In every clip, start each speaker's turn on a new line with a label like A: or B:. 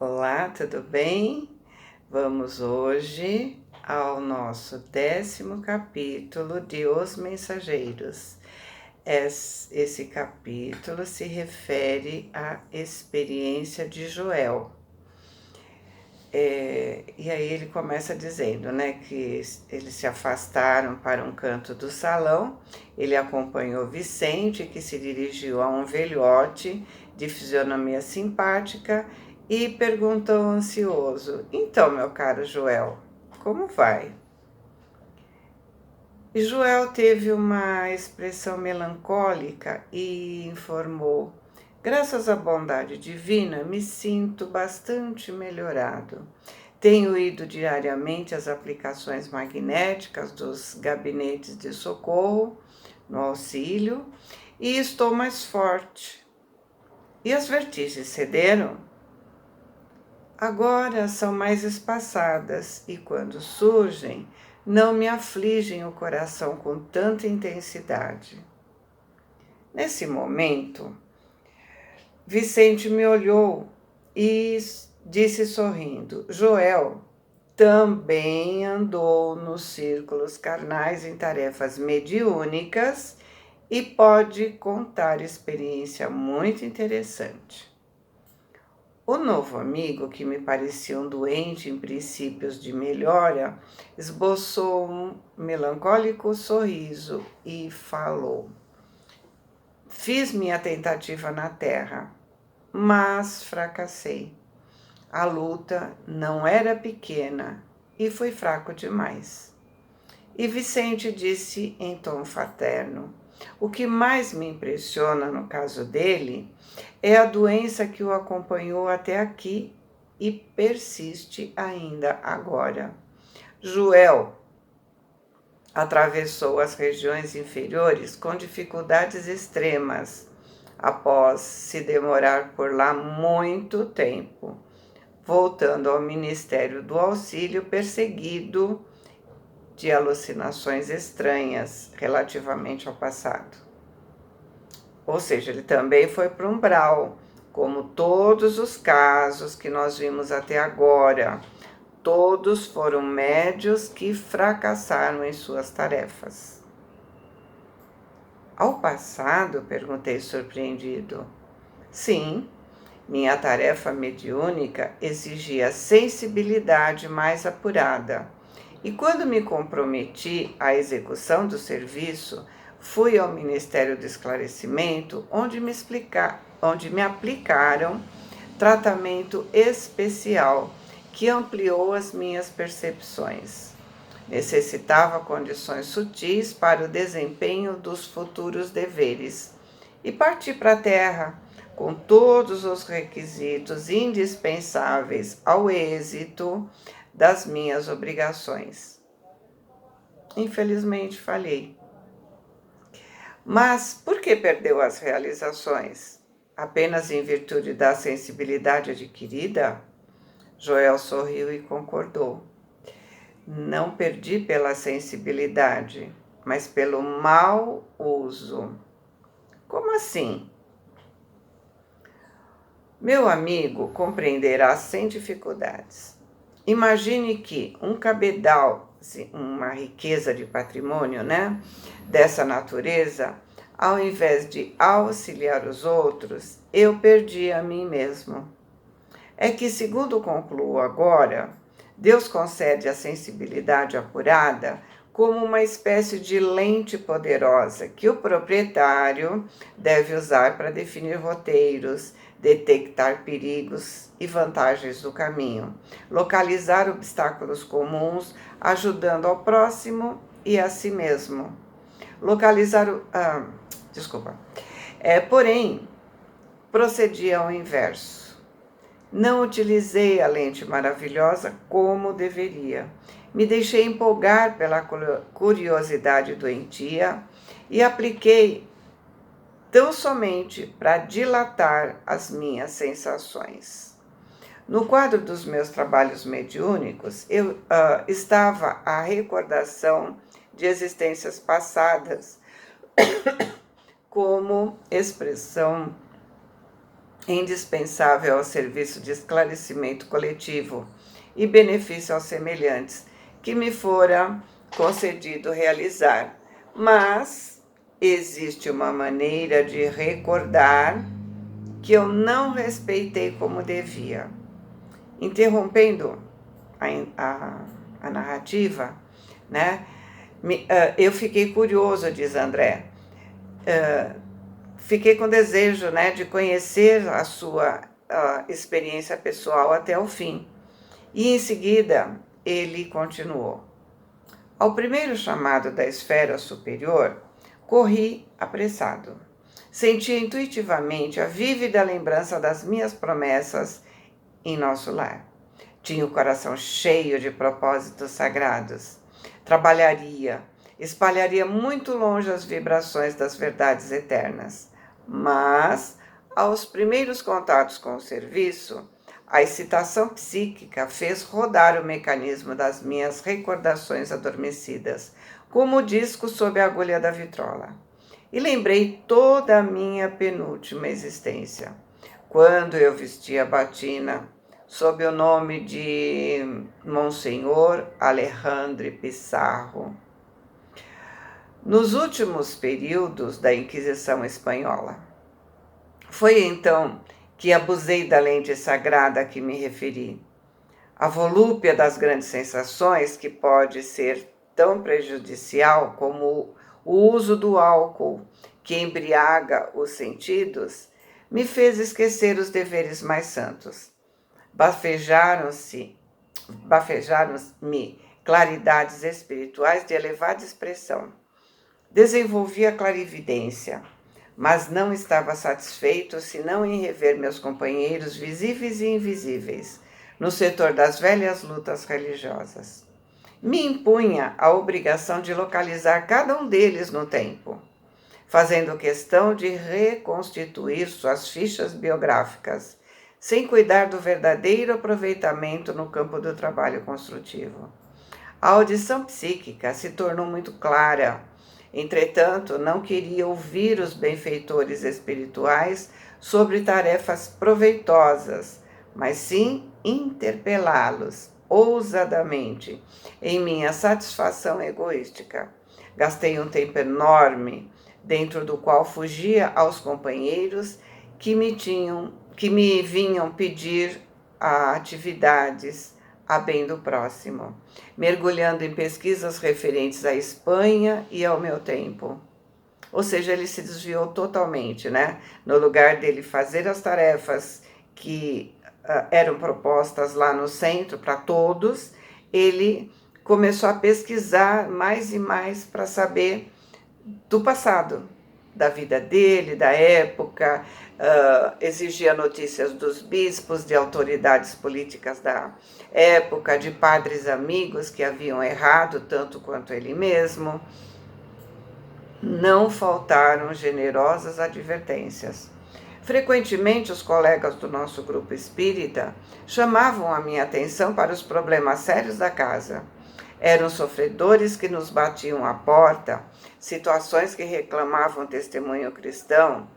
A: Olá, tudo bem? Vamos hoje ao nosso 10º capítulo de Os Mensageiros. Esse capítulo se refere à experiência de Joel. E aí ele começa dizendo, né, que eles se afastaram para um canto do salão. Ele acompanhou Vicente, que se dirigiu a um velhote de fisionomia simpática e perguntou ansioso: "Então, meu caro Joel, como vai?" E Joel teve uma expressão melancólica e informou: "Graças à bondade divina, me sinto bastante melhorado. Tenho ido diariamente às aplicações magnéticas dos gabinetes de socorro, no auxílio, e estou mais forte. E as vertigens cederam? Agora são mais espaçadas e, quando surgem, não me afligem o coração com tanta intensidade." Nesse momento, Vicente me olhou e disse sorrindo: "Joel também andou nos círculos carnais em tarefas mediúnicas e pode contar experiência muito interessante." O novo amigo, que me parecia um doente em princípios de melhora, esboçou um melancólico sorriso e falou: "Fiz minha tentativa na Terra, mas fracassei. A luta não era pequena e fui fraco demais." E Vicente disse em tom fraterno: "O que mais me impressiona no caso dele é a doença que o acompanhou até aqui e persiste ainda agora. Joel atravessou as regiões inferiores com dificuldades extremas, após se demorar por lá muito tempo, voltando ao Ministério do Auxílio perseguido de alucinações estranhas relativamente ao passado." Ou seja, ele também foi para um umbral, como todos os casos que nós vimos até agora. Todos foram médios que fracassaram em suas tarefas. "Ao passado?" perguntei surpreendido. "Sim, minha tarefa mediúnica exigia sensibilidade mais apurada. E quando me comprometi à execução do serviço, fui ao Ministério do Esclarecimento, onde me aplicaram tratamento especial que ampliou as minhas percepções. Necessitava condições sutis para o desempenho dos futuros deveres e parti para a Terra com todos os requisitos indispensáveis ao êxito das minhas obrigações. Infelizmente falhei." "Mas por que perdeu as realizações? Apenas em virtude da sensibilidade adquirida?" Joel sorriu e concordou: "Não perdi pela sensibilidade, mas pelo mau uso." "Como assim?" "Meu amigo compreenderá sem dificuldades. Imagine que um cabedal, uma riqueza de patrimônio, né, dessa natureza, ao invés de auxiliar os outros, eu perdi a mim mesmo. É que, segundo concluo agora, Deus concede a sensibilidade apurada como uma espécie de lente poderosa que o proprietário deve usar para definir roteiros, detectar perigos e vantagens do caminho, localizar obstáculos comuns, ajudando ao próximo e a si mesmo. Localizar o... desculpa. Porém, procedi ao inverso. Não utilizei a lente maravilhosa como deveria. Me deixei empolgar pela curiosidade doentia e apliquei tão somente para dilatar as minhas sensações. No quadro dos meus trabalhos mediúnicos, eu estava a recordação de existências passadas como expressão indispensável ao serviço de esclarecimento coletivo e benefício aos semelhantes, que me fora concedido realizar. Mas existe uma maneira de recordar que eu não respeitei como devia. Interrompendo a narrativa, né? Eu fiquei curioso, diz André, fiquei com desejo, né, de conhecer a sua experiência pessoal até o fim. E em seguida ele continuou. Ao primeiro chamado da esfera superior, corri apressado. Senti intuitivamente a vívida lembrança das minhas promessas em nosso lar. Tinha o coração cheio de propósitos sagrados. Trabalharia, espalharia muito longe as vibrações das verdades eternas. Mas, aos primeiros contatos com o serviço, a excitação psíquica fez rodar o mecanismo das minhas recordações adormecidas, como o disco sob a agulha da vitrola. E lembrei toda a minha penúltima existência, quando eu vestia batina sob o nome de Monsenhor Alejandro Pissarro, nos últimos períodos da Inquisição Espanhola. Foi então que abusei da lente sagrada a que me referi. A volúpia das grandes sensações, que pode ser tão prejudicial como o uso do álcool, que embriaga os sentidos, me fez esquecer os deveres mais santos. Bafejaram-me claridades espirituais de elevada expressão. Desenvolvi a clarividência, mas não estava satisfeito senão em rever meus companheiros visíveis e invisíveis no setor das velhas lutas religiosas. Me impunha a obrigação de localizar cada um deles no tempo, fazendo questão de reconstituir suas fichas biográficas, sem cuidar do verdadeiro aproveitamento no campo do trabalho construtivo. A audição psíquica se tornou muito clara. Entretanto, não queria ouvir os benfeitores espirituais sobre tarefas proveitosas, mas sim interpelá-los ousadamente em minha satisfação egoística. Gastei um tempo enorme, dentro do qual fugia aos companheiros que me vinham pedir atividades a bem do próximo, mergulhando em pesquisas referentes à Espanha e ao meu tempo. Ou seja, ele se desviou totalmente, né? No lugar dele fazer as tarefas que eram propostas lá no centro para todos, ele começou a pesquisar mais e mais para saber do passado, da vida dele, da época, exigia notícias dos bispos, de autoridades políticas da época, de padres amigos que haviam errado tanto quanto ele mesmo. Não faltaram generosas advertências. Frequentemente, os colegas do nosso grupo espírita chamavam a minha atenção para os problemas sérios da casa. Eram sofredores que nos batiam à porta, situações que reclamavam testemunho cristão.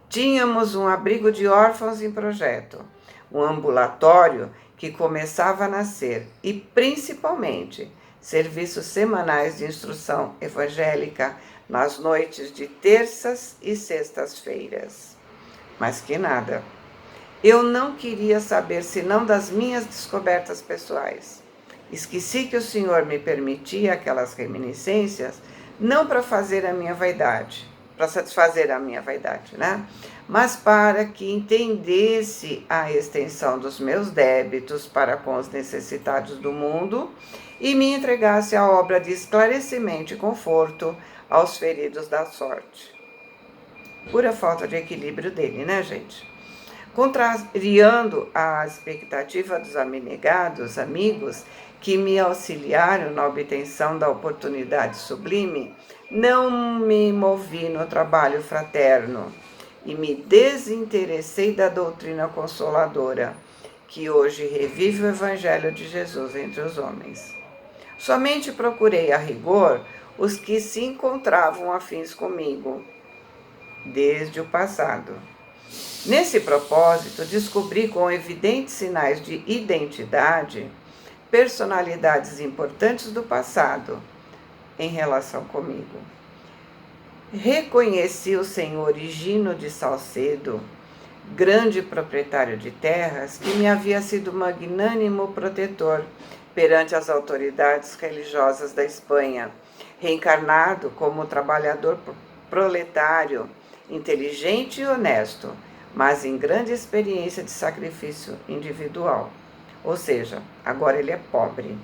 A: Tínhamos um abrigo de órfãos em projeto, um ambulatório que começava a nascer e, principalmente, serviços semanais de instrução evangélica nas noites de terças e sextas-feiras. Mas que nada. Eu não queria saber senão das minhas descobertas pessoais. Esqueci que o Senhor me permitia aquelas reminiscências não para fazer a minha vaidade, para satisfazer a minha vaidade, né? Mas para que entendesse a extensão dos meus débitos para com os necessitados do mundo e me entregasse a obra de esclarecimento e conforto aos feridos da sorte. Pura falta de equilíbrio dele, né, gente? Contrariando a expectativa dos abnegados amigos que me auxiliaram na obtenção da oportunidade sublime, não me movi no trabalho fraterno e me desinteressei da doutrina consoladora, que hoje revive o Evangelho de Jesus entre os homens. Somente procurei a rigor os que se encontravam afins comigo, desde o passado. Nesse propósito, descobri com evidentes sinais de identidade personalidades importantes do passado em relação comigo. Reconheci o senhor Higino de Salcedo, grande proprietário de terras, que me havia sido magnânimo protetor perante as autoridades religiosas da Espanha, reencarnado como trabalhador proletário, inteligente e honesto, mas em grande experiência de sacrifício individual. Ou seja, agora ele é pobre.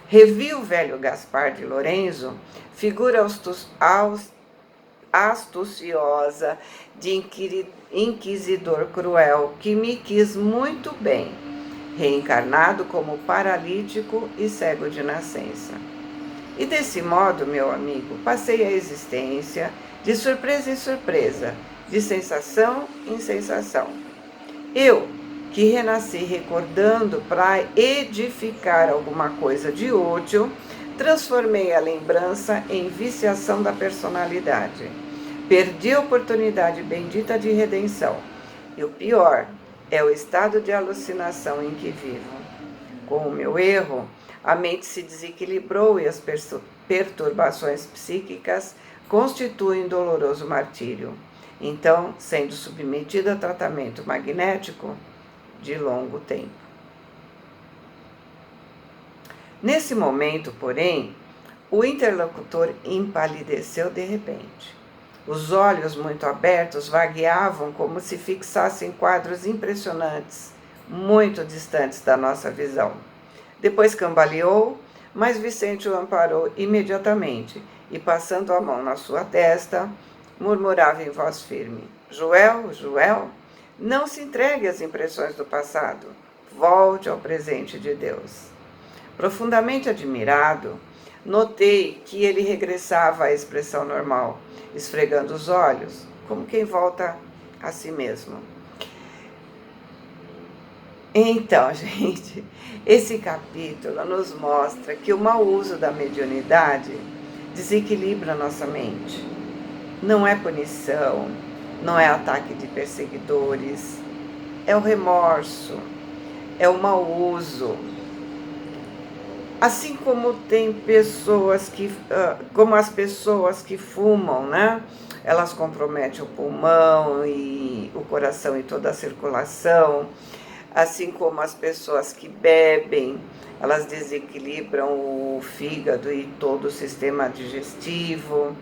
A: Revi o velho Gaspar de Lorenzo, figura astuciosa de inquisidor cruel, que me quis muito bem, reencarnado como paralítico e cego de nascença. E desse modo, meu amigo, passei a existência de surpresa em surpresa, de sensação em sensação. Eu, que renasci recordando para edificar alguma coisa de útil, transformei a lembrança em viciação da personalidade. Perdi a oportunidade bendita de redenção. E o pior é o estado de alucinação em que vivo. Com o meu erro, a mente se desequilibrou e as perturbações psíquicas constituem doloroso martírio. Então, sendo submetida a tratamento magnético de longo tempo. Nesse momento, porém, o interlocutor empalideceu de repente. Os olhos muito abertos vagueavam como se fixassem quadros impressionantes, muito distantes da nossa visão. Depois cambaleou, mas Vicente o amparou imediatamente e, passando a mão na sua testa, murmurava em voz firme: Joel, Joel, não se entregue às impressões do passado. Volte ao presente de Deus. Profundamente admirado, notei que ele regressava à expressão normal, esfregando os olhos, como quem volta a si mesmo. Então, gente, esse capítulo nos mostra que o mau uso da mediunidade desequilibra a nossa mente. Não é punição, não é ataque de perseguidores, é o remorso, é o mau uso. Assim como tem pessoas que, como as pessoas que fumam, né? Elas comprometem o pulmão e o coração e toda a circulação. Assim como as pessoas que bebem, elas desequilibram o fígado e todo o sistema digestivo.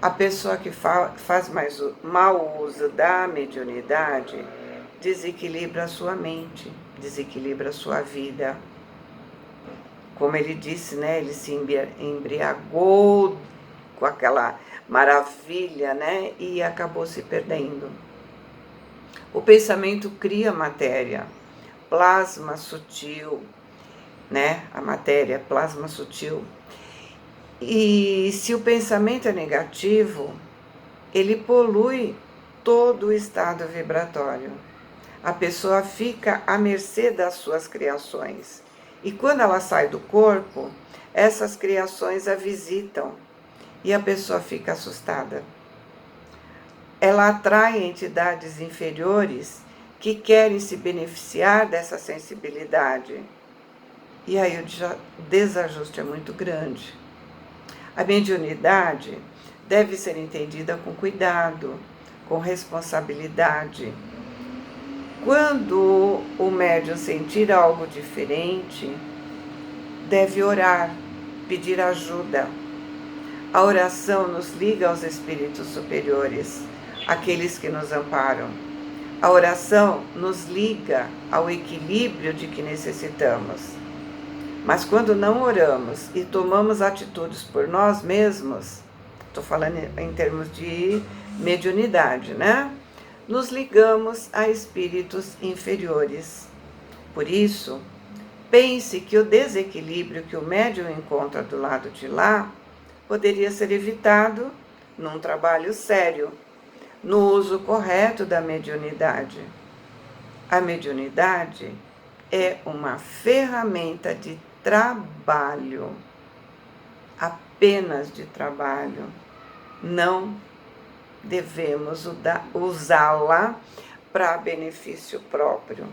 A: A pessoa que faz mais mau uso da mediunidade desequilibra a sua mente, desequilibra a sua vida. Como ele disse, né, ele se embriagou com aquela maravilha, né, e acabou se perdendo. O pensamento cria matéria, plasma sutil, né, a matéria, plasma sutil. E se o pensamento é negativo, ele polui todo o estado vibratório. A pessoa fica à mercê das suas criações. E quando ela sai do corpo, essas criações a visitam e a pessoa fica assustada. Ela atrai entidades inferiores que querem se beneficiar dessa sensibilidade. E aí o desajuste é muito grande. A mediunidade deve ser entendida com cuidado, com responsabilidade. Quando o médium sentir algo diferente, deve orar, pedir ajuda. A oração nos liga aos espíritos superiores, aqueles que nos amparam. A oração nos liga ao equilíbrio de que necessitamos. Mas quando não oramos e tomamos atitudes por nós mesmos, estou falando em termos de mediunidade, né? Nos ligamos a espíritos inferiores. Por isso, pense que o desequilíbrio que o médium encontra do lado de lá poderia ser evitado num trabalho sério, no uso correto da mediunidade. A mediunidade é uma ferramenta de trabalho, apenas de trabalho. Não devemos usá-la para benefício próprio.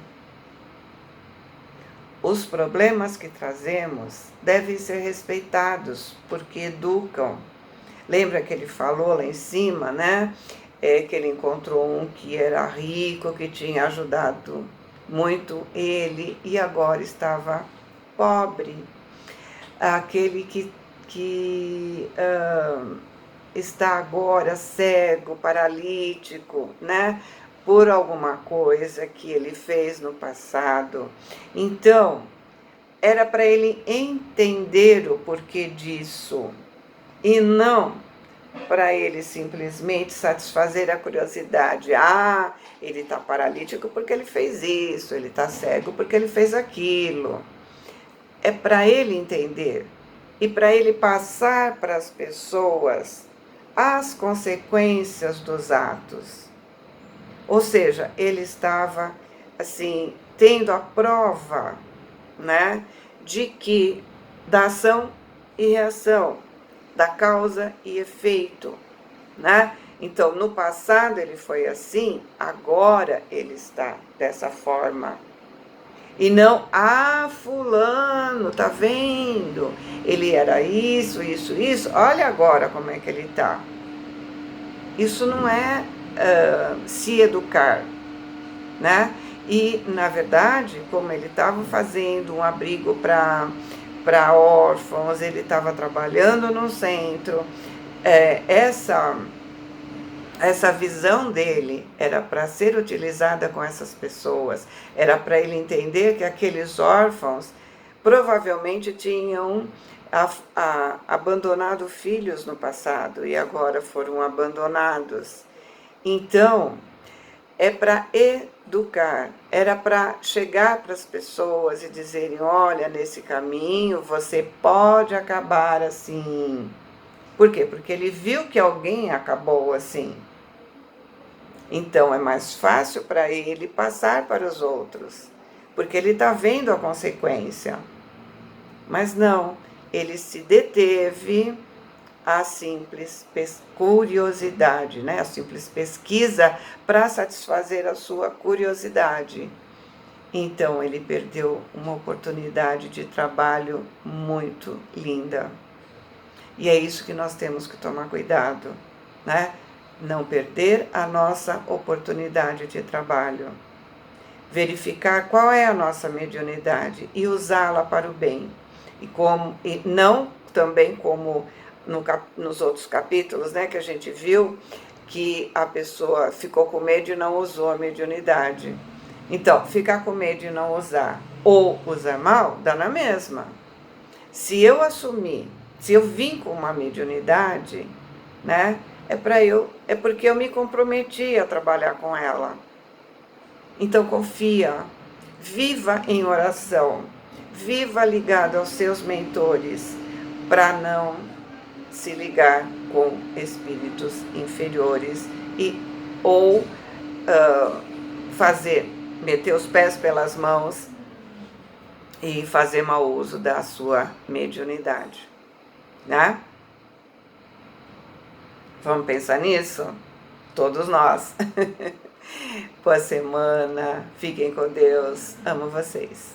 A: Os problemas que trazemos devem ser respeitados, porque educam. Lembra que ele falou lá em cima, né? Que ele encontrou um que era rico, que tinha ajudado muito ele e agora estava pobre. Aquele que está agora cego, paralítico, né? Por alguma coisa que ele fez no passado. Então, era para ele entender o porquê disso e não para ele simplesmente satisfazer a curiosidade. Ah, ele está paralítico porque ele fez isso, ele está cego porque ele fez aquilo. É para ele entender e para ele passar para as pessoas as consequências dos atos. Ou seja, ele estava assim tendo a prova, né, de que da ação e reação, da causa e efeito, né? Então, no passado ele foi assim, agora ele está dessa forma. E não, fulano, tá vendo? Ele era isso, olha agora como é que ele tá. Isso não é se educar, né? E, na verdade, como ele estava fazendo um abrigo para órfãos, ele estava trabalhando no centro, essa visão dele era para ser utilizada com essas pessoas, era para ele entender que aqueles órfãos provavelmente tinham abandonado filhos no passado e agora foram abandonados. Então, é para educar, era para chegar para as pessoas e dizerem, olha, nesse caminho você pode acabar assim. Por quê? Porque ele viu que alguém acabou assim. Então é mais fácil para ele passar para os outros, porque ele está vendo a consequência. Mas não, ele se deteve à simples curiosidade, né? A simples pesquisa para satisfazer a sua curiosidade. Então ele perdeu uma oportunidade de trabalho muito linda. E é isso que nós temos que tomar cuidado, né? Não perder a nossa oportunidade de trabalho. Verificar qual é a nossa mediunidade e usá-la para o bem. E não também como nos outros capítulos, né, que a gente viu que a pessoa ficou com medo e não usou a mediunidade. Então, ficar com medo e não usar ou usar mal, dá na mesma. Se eu vim com uma mediunidade, né, é porque eu me comprometi a trabalhar com ela. Então confia, viva em oração, viva ligado aos seus mentores, para não se ligar com espíritos inferiores ou meter os pés pelas mãos e fazer mau uso da sua mediunidade, né? Vamos pensar nisso? Todos nós. Boa semana, fiquem com Deus, amo vocês.